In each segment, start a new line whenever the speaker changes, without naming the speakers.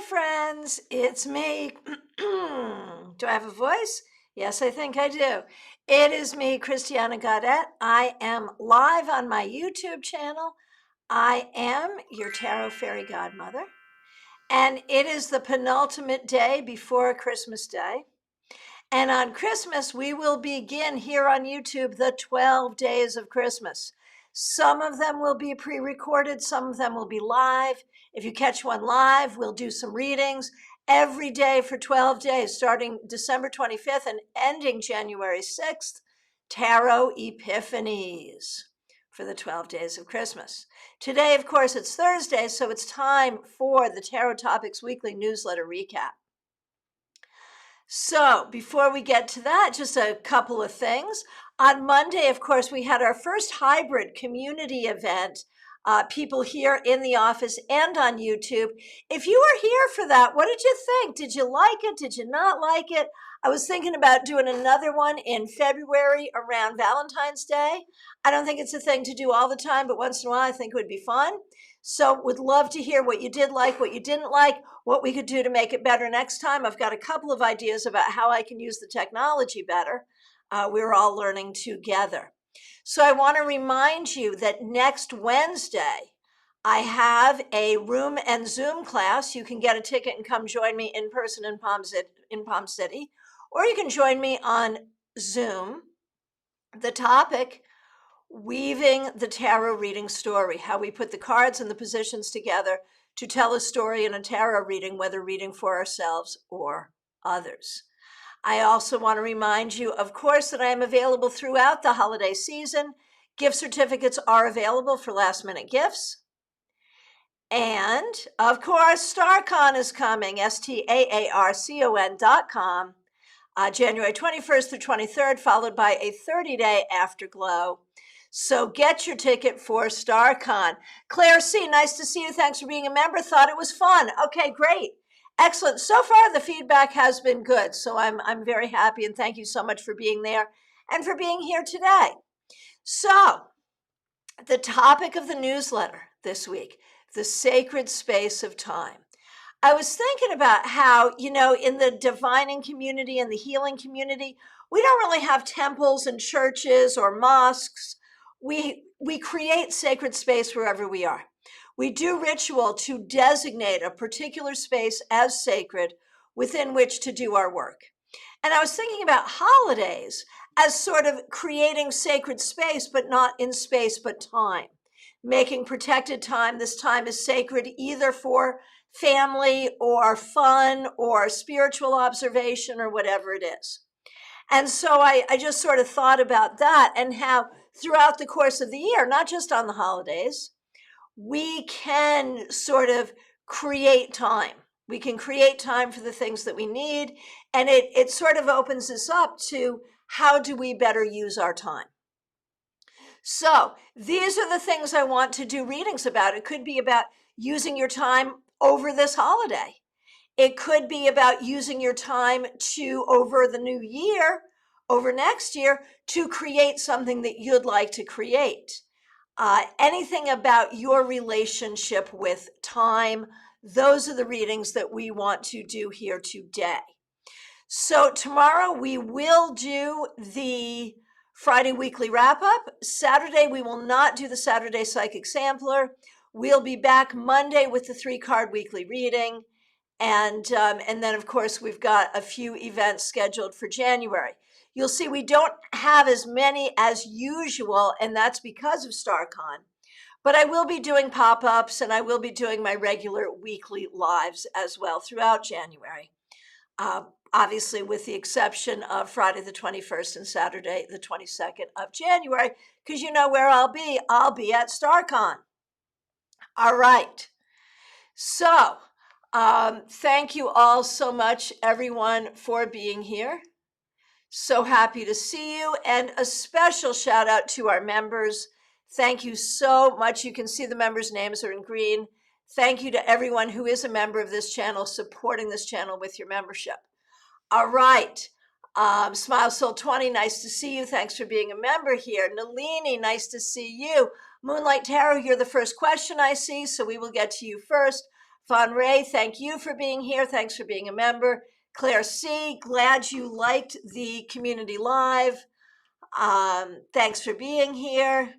Hi, friends. It's me. Do I have a voice? Yes, I think I do. It is me, Christiana Gaudet. I am live on my YouTube channel. I am your Tarot Fairy Godmother. And it is the penultimate day before Christmas Day. And on Christmas, we will begin here on YouTube the 12 days of Christmas. Some of them will be pre-recorded, some of them will be live. If you catch one live, we'll do some readings every day for 12 days, starting December 25th and ending January 6th, Tarot Epiphanies for the 12 days of Christmas. Today, of course, it's Thursday, so it's time for the Tarot Topics Weekly Newsletter Recap. So before we get to that, just a couple of things. On Monday, of course, we had our first hybrid community event, people here in the office and on YouTube. If you were here for that, what did you think? Did you like it? Did you not like it? I was thinking about doing another one in February around Valentine's Day. I don't think it's a thing to do all the time, but once in a while I think it would be fun. So would love to hear what you did like, what you didn't like, what we could do to make it better next time. I've got a couple of ideas about how I can use the technology better. We're all learning together. So I want to remind you that next Wednesday, I have a Room and Zoom class. You can get a ticket and come join me in person in Palm City, or you can join me on Zoom. The topic, weaving the tarot reading story, how we put the cards and the positions together to tell a story in a tarot reading, whether reading for ourselves or others. I also want to remind you, of course, that I am available throughout the holiday season. Gift certificates are available for last minute gifts. And of course, StarCon is coming, STAARCON.com, January 21st through 23rd, followed by a 30-day afterglow. So get your ticket for StarCon. Claire C., nice to see you. Thanks for being a member. Thought it was fun. Okay, great. Excellent. So far, the feedback has been good. So I'm very happy, and thank you so much for being there and for being here today. So the topic of the newsletter this week, the sacred space of time. I was thinking about how, in the divining community and the healing community, we don't really have temples and churches or mosques. We create sacred space wherever we are. We do ritual to designate a particular space as sacred within which to do our work. And I was thinking about holidays as sort of creating sacred space, but not in space, but time. Making protected time. This time is sacred either for family or fun or spiritual observation or whatever it is. And so I just sort of thought about that and how throughout the course of the year, not just on the holidays, we can sort of create time. We can create time for the things that we need. And it sort of opens us up to how do we better use our time. So these are the things I want to do readings about. It could be about using your time over this holiday. It could be about using your time to, over the new year, over next year, to create something that you'd like to create. Anything about your relationship with time. Those are the readings that we want to do here today. So tomorrow we will do the Friday weekly wrap up. Saturday, we will not do the Saturday Psychic Sampler. We'll be back Monday with the 3-card weekly reading. And then, of course, we've got a few events scheduled for January. You'll see we don't have as many as usual, and that's because of StarCon. But I will be doing pop-ups, and I will be doing my regular weekly lives as well throughout January. Obviously, with the exception of Friday the 21st and Saturday the 22nd of January, because you know where I'll be. I'll be at StarCon. All right. So thank you all so much, everyone, for being here. So happy to see you. And a special shout out to our members. Thank you so much. You can see the members' names are in green. Thank you to everyone who is a member of this channel, supporting this channel with your membership. All right. Smile Soul 20, nice to see you. Thanks for being a member here. Nellini, nice to see you. Moonlight Tarot, you're the first question I see, so we will get to you first. Von Ray, thank you for being here. Thanks for being a member. Claire C., glad you liked the community live. Thanks for being here.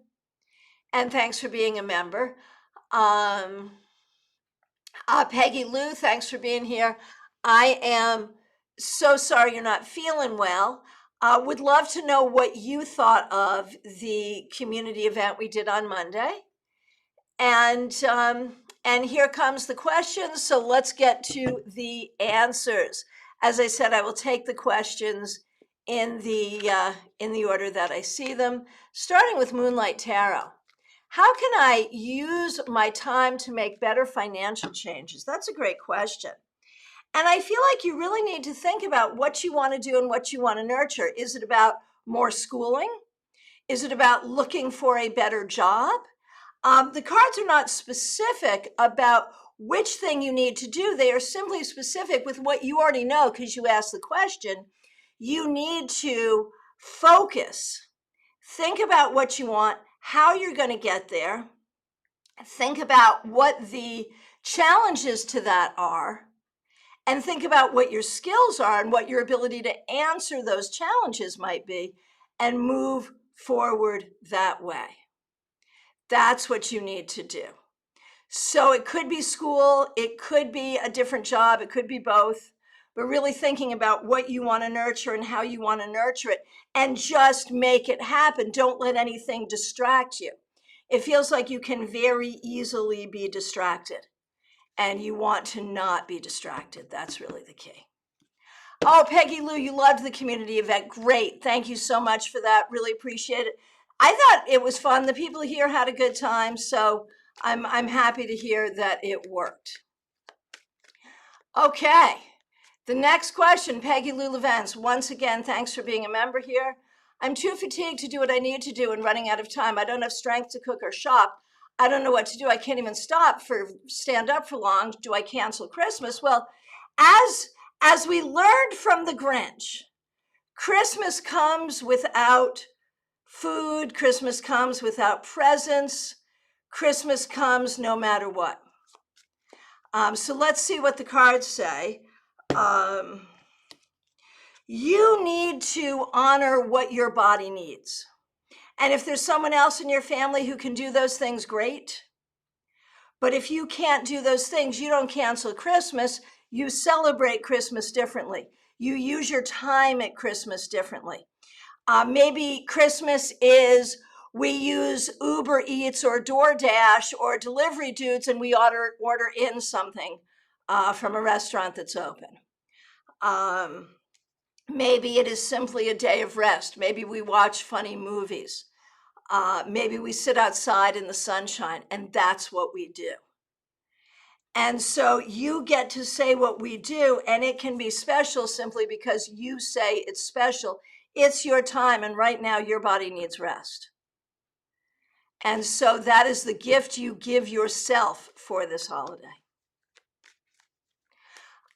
And thanks for being a member. Peggy Lou, thanks for being here. I am so sorry you're not feeling well. Would love to know what you thought of the community event we did on Monday. And here comes the questions. So let's get to the answers. As I said, I will take the questions in the order that I see them, starting with Moonlight Tarot. How can I use my time to make better financial changes? That's a great question. And I feel like you really need to think about what you want to do and what you want to nurture. Is it about more schooling? Is it about looking for a better job? The cards are not specific about which thing you need to do. They are simply specific with what you already know because you asked the question. You need to focus. Think about what you want, how you're going to get there. Think about what the challenges to that are, and think about what your skills are and what your ability to answer those challenges might be, and move forward that way. That's what you need to do. So it could be school, it could be a different job, it could be both, but really thinking about what you want to nurture and how you want to nurture it, and just make it happen. Don't let anything distract you. It feels like you can very easily be distracted, and you want to not be distracted. That's really the key. Oh, Peggy Lou, you loved the community event. Great. Thank you so much for that. Really appreciate it. I thought it was fun. The people here had a good time, so I'm happy to hear that it worked. Okay, the next question, Peggy Lou Levens. Once again, thanks for being a member here. I'm too fatigued to do what I need to do and running out of time. I don't have strength to cook or shop. I don't know what to do. I can't even stand up for long. Do I cancel Christmas? Well, as we learned from the Grinch, Christmas comes without food. Christmas comes without presents. Christmas comes no matter what. So let's see what the cards say. You need to honor what your body needs. And if there's someone else in your family who can do those things, great. But if you can't do those things, you don't cancel Christmas. You celebrate Christmas differently. You use your time at Christmas differently. Maybe Christmas is we use Uber Eats or DoorDash or delivery dudes, and we order in something from a restaurant that's open. Maybe it is simply a day of rest. Maybe we watch funny movies. Maybe we sit outside in the sunshine, and that's what we do. And so you get to say what we do, and it can be special simply because you say it's special. It's your time, and right now your body needs rest. And so that is the gift you give yourself for this holiday.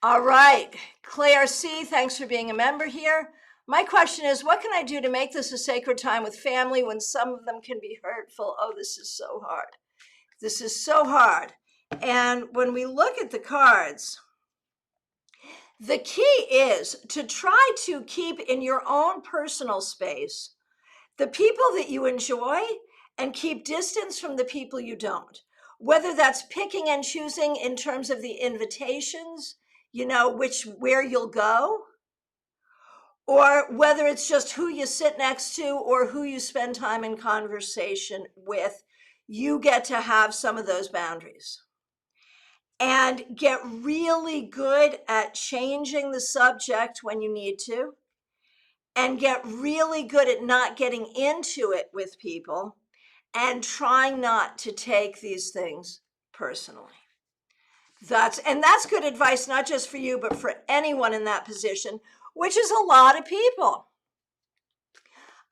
All right, Claire C., thanks for being a member here. My question is, what can I do to make this a sacred time with family when some of them can be hurtful? Oh, this is so hard. This is so hard. And when we look at the cards, the key is to try to keep in your own personal space the people that you enjoy and keep distance from the people you don't. Whether that's picking and choosing in terms of the invitations, where you'll go, or whether it's just who you sit next to or who you spend time in conversation with, you get to have some of those boundaries. And get really good at changing the subject when you need to, and get really good at not getting into it with people and trying not to take these things personally. That's good advice, not just for you, but for anyone in that position, which is a lot of people.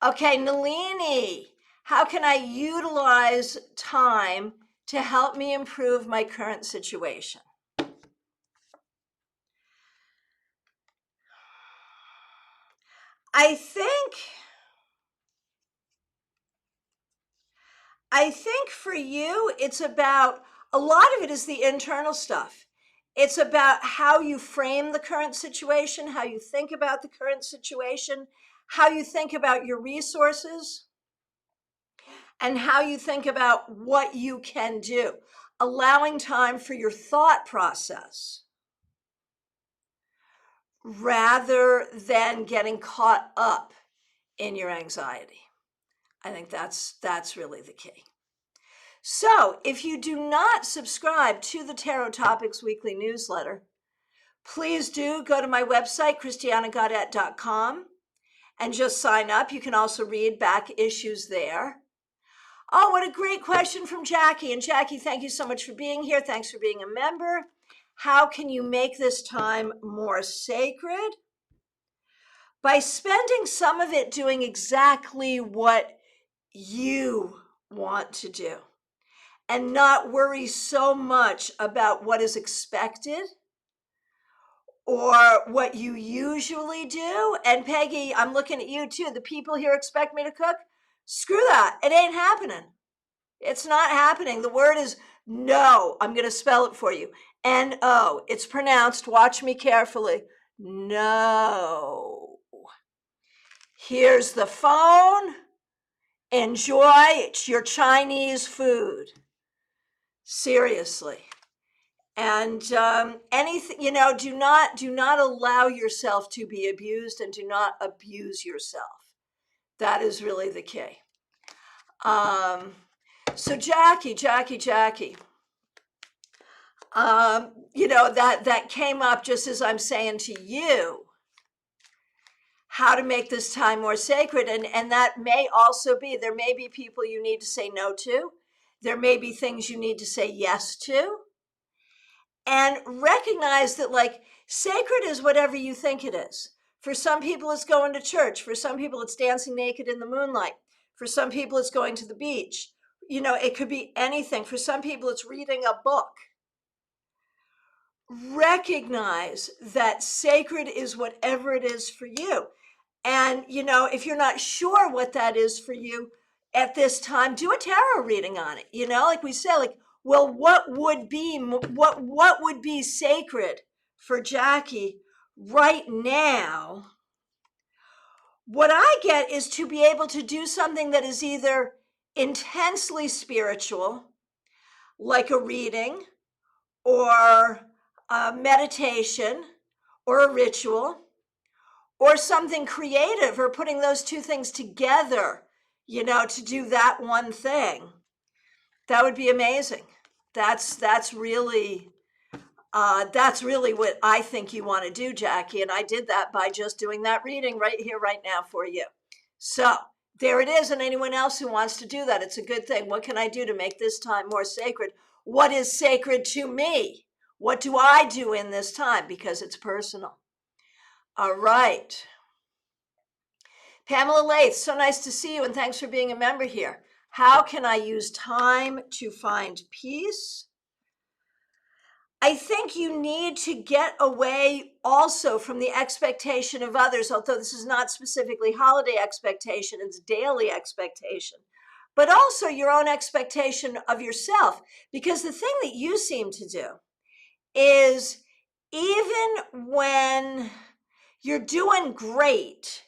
Okay, Nellini, how can I utilize time to help me improve my current situation? I think for you, it's about, a lot of it is the internal stuff. It's about how you frame the current situation, how you think about the current situation, how you think about your resources, and how you think about what you can do, allowing time for your thought process rather than getting caught up in your anxiety. I think that's really the key. So if you do not subscribe to the Tarot Topics Weekly newsletter, please do go to my website, christianagodet.com, and just sign up. You can also read back issues there. Oh, what a great question from Jackie. And Jackie, thank you so much for being here. Thanks for being a member. How can you make this time more sacred? By spending some of it doing exactly what you want to do and not worry so much about what is expected or what you usually do. And Peggy, I'm looking at you too. The people here expect me to cook. Screw that. It ain't happening. It's not happening. The word is no. I'm going to spell it for you. N-O. It's pronounced, watch me carefully, no. Here's the phone. Enjoy. It's your Chinese food. Seriously. And anything, do not allow yourself to be abused, and do not abuse yourself. That is really the key. So Jackie, that came up just as I'm saying to you how to make this time more sacred. And that may also be, there may be people you need to say no to. There may be things you need to say yes to. And recognize that, like, sacred is whatever you think it is. For some people, it's going to church. For some people, it's dancing naked in the moonlight. For some people, it's going to the beach. It could be anything. For some people, it's reading a book. Recognize that sacred is whatever it is for you. And, if you're not sure what that is for you at this time, do a tarot reading on it. Like we said, like, well, what would be sacred for Jackie right now? What I get is to be able to do something that is either intensely spiritual, like a reading or a meditation or a ritual, or something creative, or putting those two things together, to do that one thing. That would be amazing. That's really what I think you want to do, Jackie. And I did that by just doing that reading right here, right now for you. So there it is. And anyone else who wants to do that, it's a good thing. What can I do to make this time more sacred? What is sacred to me? What do I do in this time? Because it's personal. All right. Pamela Lath, so nice to see you, and thanks for being a member here. How can I use time to find peace? I think you need to get away also from the expectation of others, although this is not specifically holiday expectation, it's daily expectation, but also your own expectation of yourself. Because the thing that you seem to do is, even when you're doing great,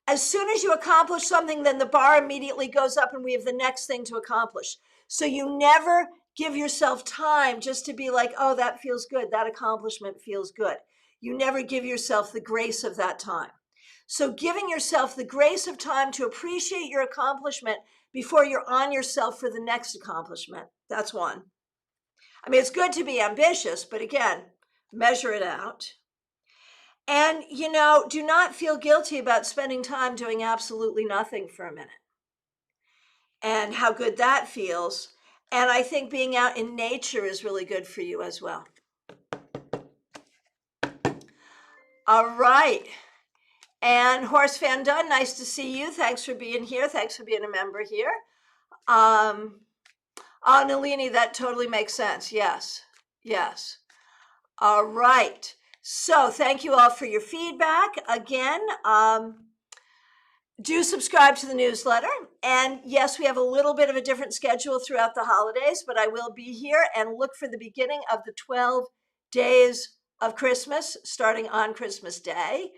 as soon as you accomplish something, then the bar immediately goes up and we have the next thing to accomplish. So you never give yourself time just to be like, oh, that feels good. That accomplishment feels good. You never give yourself the grace of that time. So giving yourself the grace of time to appreciate your accomplishment before you're on yourself for the next accomplishment. That's one. I mean, it's good to be ambitious, but again, measure it out. And, do not feel guilty about spending time doing absolutely nothing for a minute and how good that feels. And I think being out in nature is really good for you as well. All right. And Horse Van Dunn, nice to see you. Thanks for being here. Thanks for being a member here. Nellini, that totally makes sense. Yes. All right. So thank you all for your feedback. Again, do subscribe to the newsletter. And yes, we have a little bit of a different schedule throughout the holidays, but I will be here, and look for the beginning of the 12 days of Christmas, starting on Christmas Day.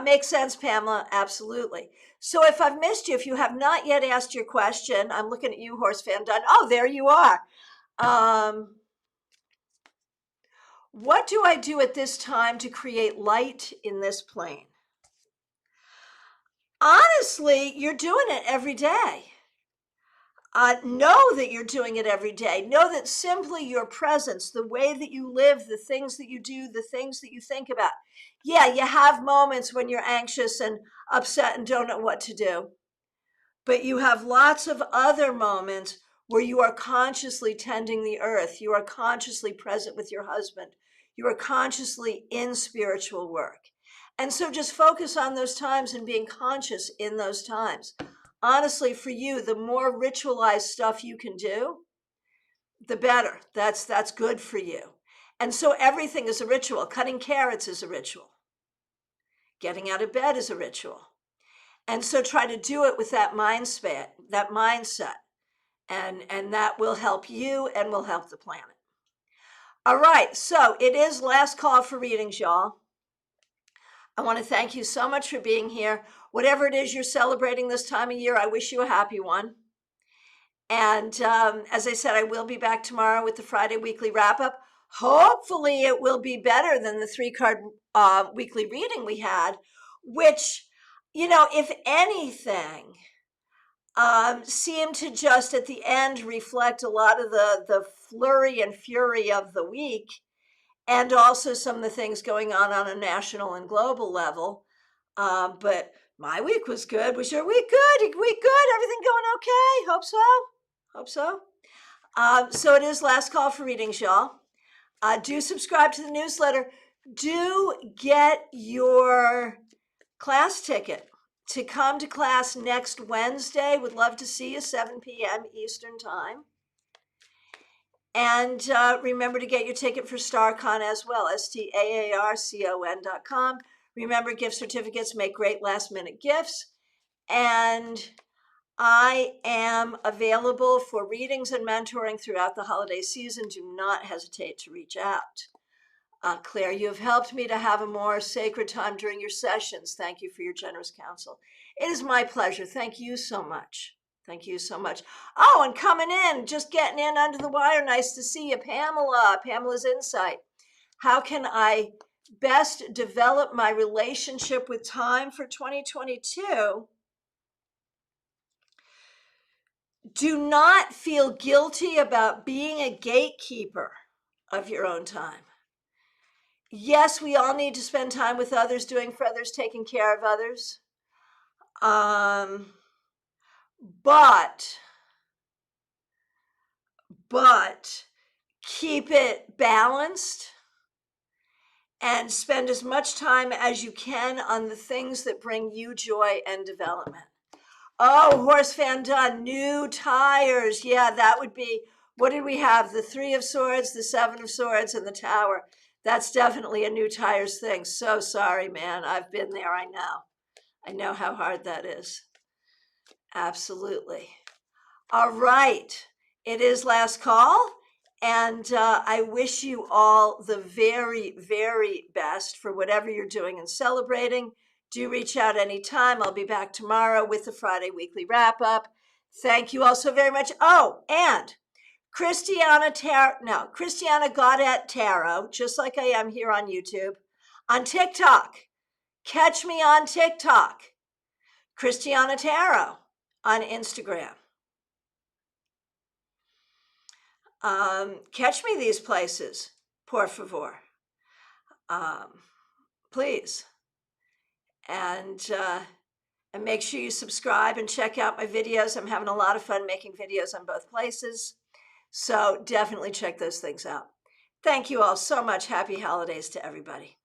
Makes sense, Pamela, absolutely. So if I've missed you, if you have not yet asked your question, I'm looking at you, Horse Van Dunn. Oh, there you are. What do I do at this time to create light in this plane? Honestly, you're doing it every day. Know that you're doing it every day. Know that simply your presence, the way that you live, the things that you do, the things that you think about. Yeah, you have moments when you're anxious and upset and don't know what to do. But you have lots of other moments where you are consciously tending the earth. You are consciously present with your husband. You are consciously in spiritual work. And so just focus on those times and being conscious in those times. Honestly, for you, the more ritualized stuff you can do, the better. That's good for you. And so everything is a ritual. Cutting carrots is a ritual. Getting out of bed is a ritual. And so try to do it with that mindset, and that will help you and will help the planet. All right, so it is last call for readings, y'all. I want to thank you so much for being here. Whatever it is you're celebrating this time of year, I wish you a happy one. And as I said, I will be back tomorrow with the Friday weekly wrap-up. Hopefully it will be better than the 3-card weekly reading we had, which, if anything, seemed to just at the end reflect a lot of the flurry and fury of the week, and also some of the things going on a national and global level. But my week was good. Was your week good? Week good? Everything going okay? Hope so. So it is last call for readings, y'all. Do subscribe to the newsletter. Do get your class ticket to come to class next Wednesday. Would love to see you, 7 p.m. Eastern Time. And remember to get your ticket for StarCon as well, STAARCON.com. Remember, gift certificates make great last-minute gifts. And I am available for readings and mentoring throughout the holiday season. Do not hesitate to reach out. Claire, you have helped me to have a more sacred time during your sessions. Thank you for your generous counsel. It is my pleasure. Thank you so much. Thank you so much. Oh, and coming in, just getting in under the wire. Nice to see you, Pamela. Pamela's Insight. How can I best develop my relationship with time for 2022? Do not feel guilty about being a gatekeeper of your own time. Yes, we all need to spend time with others, doing for others, taking care of others. But keep it balanced and spend as much time as you can on the things that bring you joy and development. Oh, Horse Van Dunn, new tires. Yeah, that would be, what did we have? The 3 of Swords, the 7 of Swords, and the Tower. That's definitely a new tires thing. So sorry, man. I've been there. I know how hard that is. Absolutely. All right. It is last call. And I wish you all the very, very best for whatever you're doing and celebrating. Do reach out anytime. I'll be back tomorrow with the Friday weekly wrap up. Thank you all so very much. Oh, and Christiana Gaudet Tarot, just like I am here on YouTube, on TikTok. Catch me on TikTok. Christiana Tarot on Instagram. Catch me these places, por favor. Please. And make sure you subscribe and check out my videos. I'm having a lot of fun making videos on both places. So definitely check those things out. Thank you all so much. Happy holidays to everybody.